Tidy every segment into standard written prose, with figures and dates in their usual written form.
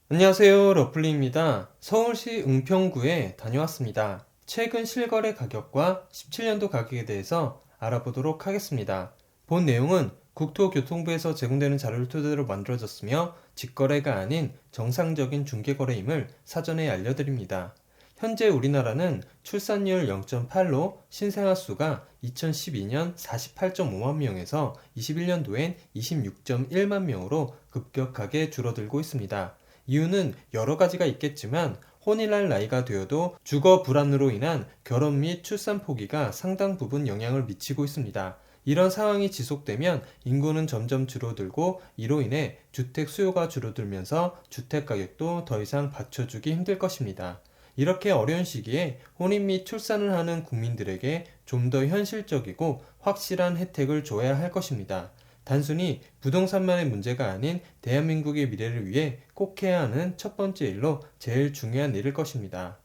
안녕하세요. 러플리입니다. 서울시 은평구에 다녀왔습니다. 최근 실거래 가격과 17년도 가격에 대해서 알아보도록 하겠습니다. 본 내용은 국토교통부에서 제공되는 자료를 토대로 만들어졌으며 직거래가 아닌 정상적인 중개거래임을 사전에 알려드립니다. 현재 우리나라는 출산율 0.8로 신생아 수가 2012년 48.5만 명에서 21년도엔 26.1만 명으로 급격하게 줄어들고 있습니다. 이유는 여러 가지가 있겠지만 혼인할 나이가 되어도 주거 불안으로 인한 결혼 및 출산 포기가 상당 부분 영향을 미치고 있습니다. 이런 상황이 지속되면 인구는 점점 줄어들고 이로 인해 주택 수요가 줄어들면서 주택 가격도 더 이상 받쳐주기 힘들 것입니다. 이렇게 어려운 시기에 혼인 및 출산을 하는 국민들에게 좀 더 현실적이고 확실한 혜택을 줘야 할 것입니다. 단순히 부동산만의 문제가 아닌 대한민국의 미래를 위해 꼭 해야 하는 첫 번째 일로 제일 중요한 일일 것입니다.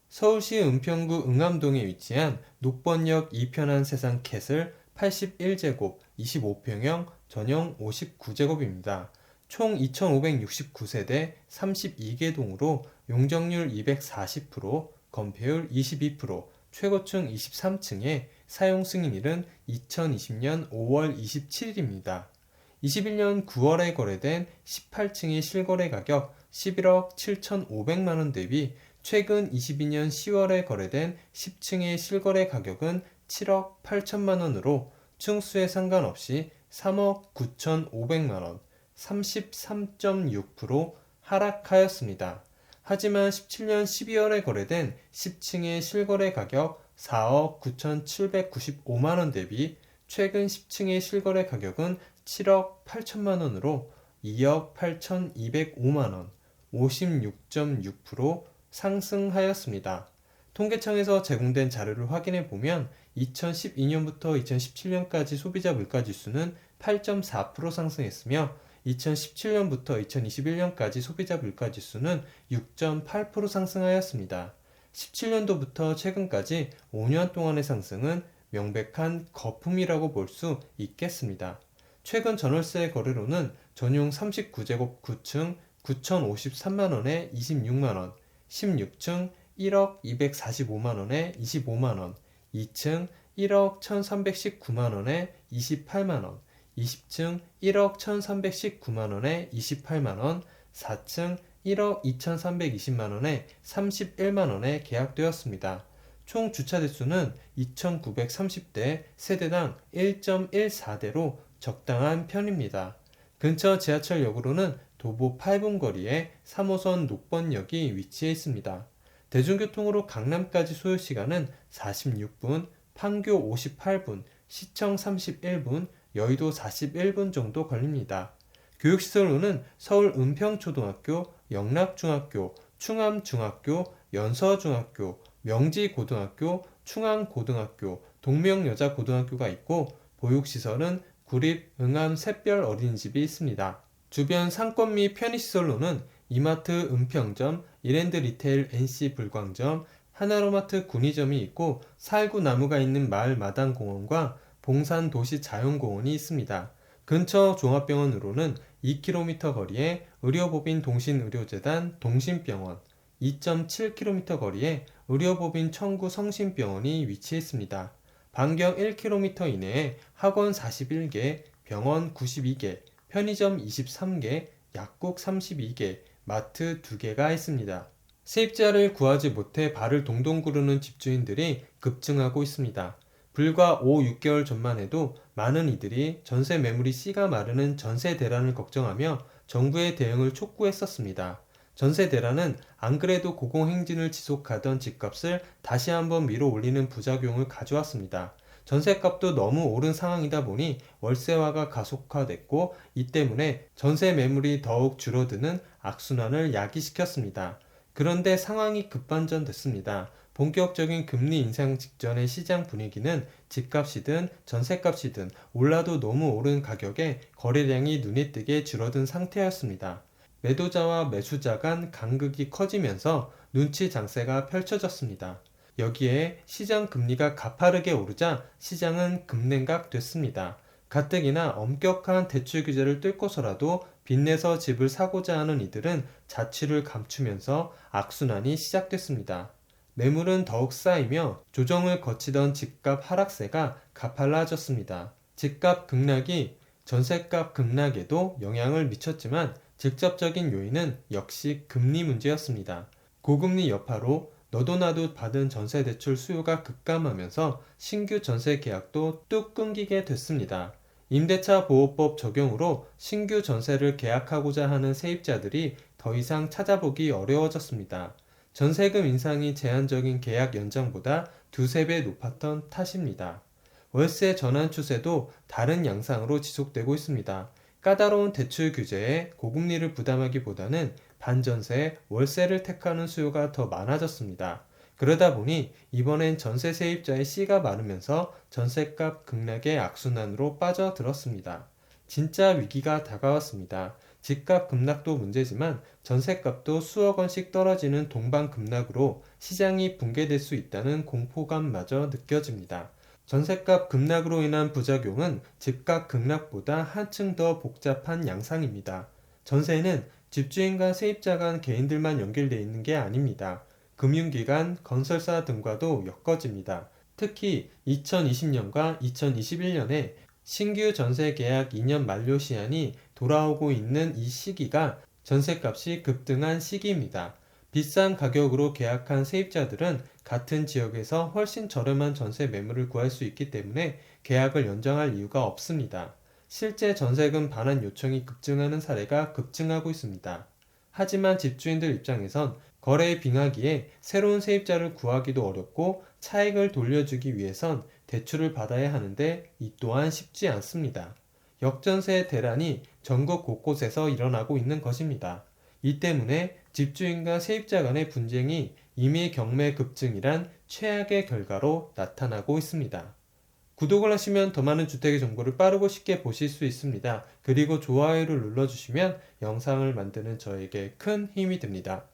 서울시 은평구 응암동에 위치한 녹번역 2편한 세상 캣을 81제곱 25평형 전용 59제곱입니다. 총 2569세대 32개 동으로 용적률 240%, 건폐율 22%, 최고층 23층에 사용 승인일은 2020년 5월 27일입니다. 21년 9월에 거래된 18층의 실거래 가격 11억 7,500만원 대비 최근 22년 10월에 거래된 10층의 실거래 가격은 7억 8천만원으로 층수에 상관없이 3억 9,500만원, 33.6% 하락하였습니다. 하지만 17년 12월에 거래된 10층의 실거래 가격 4억 9,795만원 대비 최근 10층의 실거래 가격은 7억 8천만원으로 2억 8,205만원, 56.6% 상승하였습니다. 통계청에서 제공된 자료를 확인해 보면 2012년부터 2017년까지 소비자 물가지수는 8.4% 상승했으며 2017년부터 2021년까지 소비자 물가지수는 6.8% 상승하였습니다. 17년도부터 최근까지 5년 동안의 상승은 명백한 거품이라고 볼 수 있겠습니다. 최근 전월세 거래로는 전용 39제곱 9층 9,053만원에 26만원, 16층 1억 245만원에 25만원, 2층 1억 1,319만원에 28만원, 20층 1억 1,319만원에 28만원, 4층 1억 2,320만원에 31만원에 계약되었습니다. 총 주차 대수는 2,930대, 세대당 1.14대로 적당한 편입니다. 근처 지하철역으로는 도보 8분 거리에 3호선 녹번역이 위치해 있습니다. 대중교통으로 강남까지 소요시간은 46분, 판교 58분, 시청 31분, 여의도 41분 정도 걸립니다. 교육시설로는 서울 은평초등학교, 영락중학교, 충암중학교, 연서중학교, 명지고등학교, 충암고등학교, 동명여자고등학교가 있고 보육시설은 구립, 응암 샛별 어린이집이 있습니다. 주변 상권 및 편의시설로는 이마트 은평점, 이랜드 리테일 NC 불광점, 하나로마트 군위점이 있고 살구 나무가 있는 마을 마당공원과 봉산 도시 자연공원이 있습니다. 근처 종합병원으로는 2km 거리에 의료법인 동신의료재단 동신병원, 2.7km 거리에 의료법인 청구 성심병원이 위치해 있습니다. 반경 1km 이내에 학원 41개, 병원 92개, 편의점 23개, 약국 32개, 마트 2개가 있습니다. 세입자를 구하지 못해 발을 동동 구르는 집주인들이 급증하고 있습니다. 불과 5, 6개월 전만 해도 많은 이들이 전세 매물이 씨가 마르는 전세 대란을 걱정하며 정부의 대응을 촉구했었습니다. 전세 대란은 안 그래도 고공행진을 지속하던 집값을 다시 한번 밀어 올리는 부작용을 가져왔습니다. 전세값도 너무 오른 상황이다 보니 월세화가 가속화됐고 이 때문에 전세 매물이 더욱 줄어드는 악순환을 야기시켰습니다. 그런데 상황이 급반전됐습니다. 본격적인 금리 인상 직전의 시장 분위기는 집값이든 전세값이든 올라도 너무 오른 가격에 거래량이 눈에 띄게 줄어든 상태였습니다. 매도자와 매수자 간 간극이 커지면서 눈치 장세가 펼쳐졌습니다. 여기에 시장 금리가 가파르게 오르자 시장은 급냉각 됐습니다. 가뜩이나 엄격한 대출 규제를 뚫고서라도 빚내서 집을 사고자 하는 이들은 자취를 감추면서 악순환이 시작됐습니다. 매물은 더욱 쌓이며 조정을 거치던 집값 하락세가 가팔라졌습니다. 집값 급락이 전셋값 급락에도 영향을 미쳤지만 직접적인 요인은 역시 금리 문제였습니다. 고금리 여파로 너도 나도 받은 전세대출 수요가 급감하면서 신규 전세 계약도 뚝 끊기게 됐습니다. 임대차 보호법 적용으로 신규 전세를 계약하고자 하는 세입자들이 더 이상 찾아보기 어려워졌습니다. 전세금 인상이 제한적인 계약 연장보다 두세 배 높았던 탓입니다. 월세 전환 추세도 다른 양상으로 지속되고 있습니다. 까다로운 대출 규제에 고금리를 부담하기보다는 반전세, 월세를 택하는 수요가 더 많아졌습니다. 그러다 보니 이번엔 전세 세입자의 씨가 마르면서 전세값 급락의 악순환으로 빠져들었습니다. 진짜 위기가 다가왔습니다. 집값 급락도 문제지만 전세값도 수억 원씩 떨어지는 동반급락으로 시장이 붕괴될 수 있다는 공포감마저 느껴집니다. 전세값 급락으로 인한 부작용은 집값 급락보다 한층 더 복잡한 양상입니다. 전세는 집주인과 세입자 간 개인들만 연결되어 있는 게 아닙니다. 금융기관, 건설사 등과도 엮어집니다. 특히 2020년과 2021년에 신규 전세 계약 2년 만료 시한이 돌아오고 있는 이 시기가 전세값이 급등한 시기입니다. 비싼 가격으로 계약한 세입자들은 같은 지역에서 훨씬 저렴한 전세 매물을 구할 수 있기 때문에 계약을 연장할 이유가 없습니다. 실제 전세금 반환 요청이 급증하는 사례가 급증하고 있습니다. 하지만 집주인들 입장에선 거래 빙하기에 새로운 세입자를 구하기도 어렵고 차익을 돌려주기 위해선 대출을 받아야 하는데 이 또한 쉽지 않습니다. 역전세 대란이 전국 곳곳에서 일어나고 있는 것입니다. 이 때문에 집주인과 세입자 간의 분쟁이 임의 경매 급증이란 최악의 결과로 나타나고 있습니다. 구독을 하시면 더 많은 주택의 정보를 빠르고 쉽게 보실 수 있습니다. 그리고 좋아요를 눌러주시면 영상을 만드는 저에게 큰 힘이 됩니다.